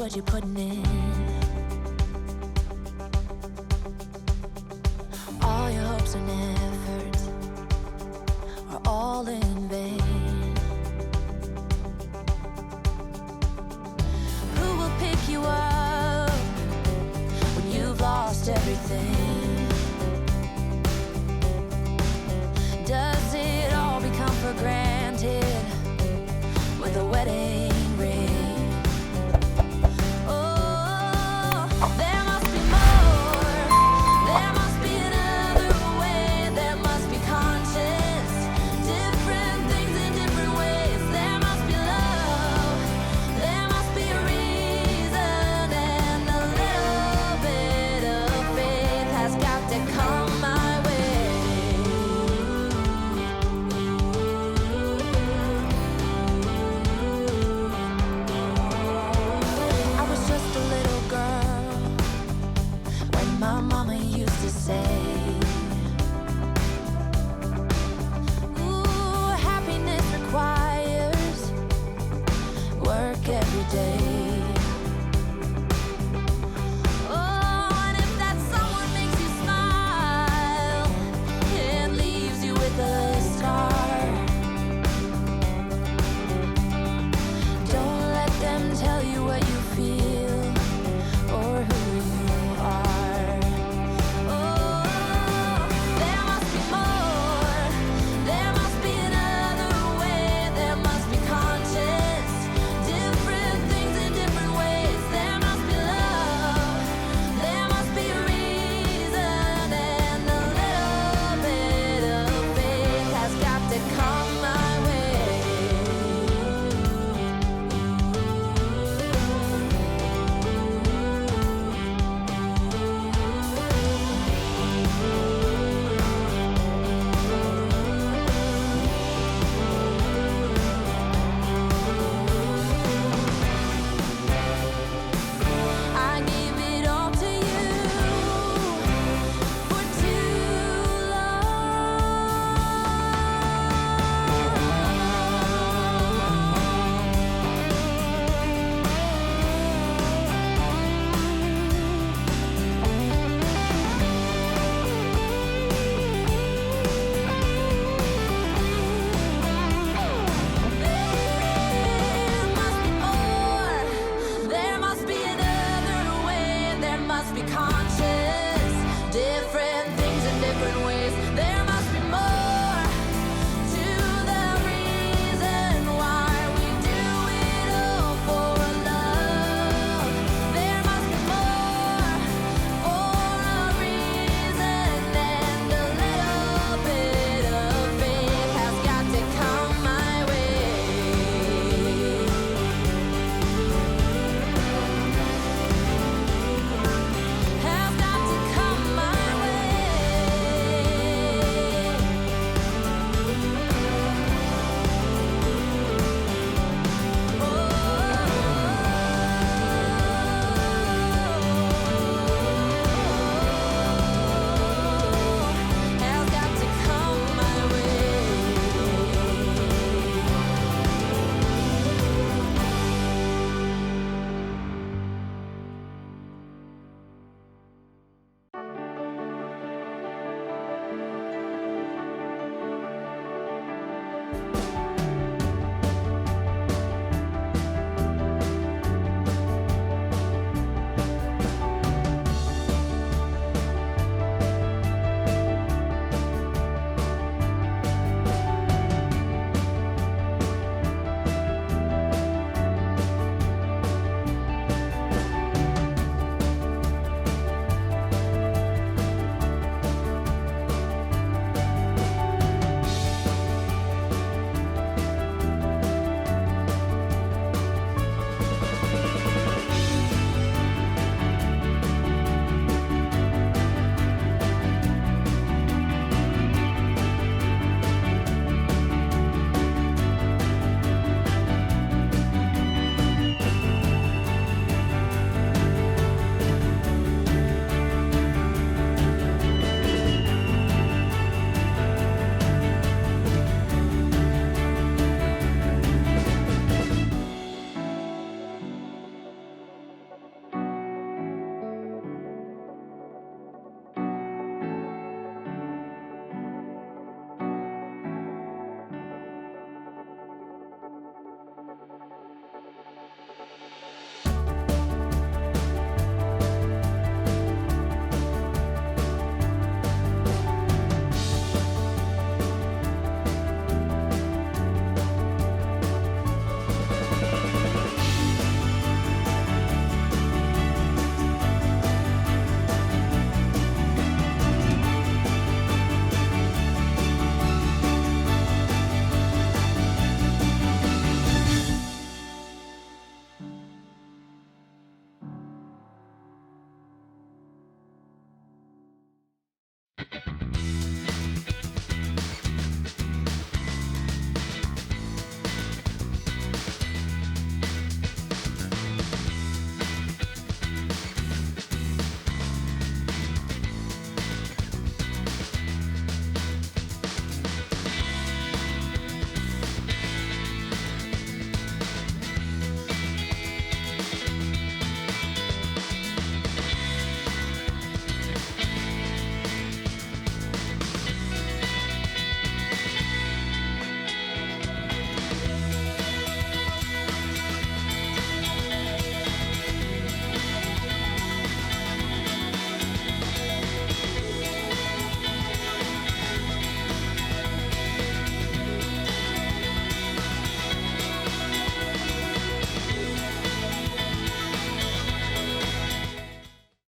what you're putting in. All your hopes and efforts are all in vain. Who will pick you up when you've lost everything? Does it all become for granted with a wedding ring? Oh, there must be more. There must be another way. There must be conscience. Different things in different ways. There must be love. There must be a reason, and a little bit of faith has got to come my way. I was just a little girl when my mama used to say, ooh, happiness requires work every day. Oh, and if that someone makes you smile and leaves you with a scar, don't let them tell you what you feel or who you are. Oh, there must be more. There must be another way. There must be conscience. Different things in different ways. There must be love. There must be a reason, and a little bit of faith has got to come my way. I gave it all to you for too There must be more. There must be another way. There must be conscious, different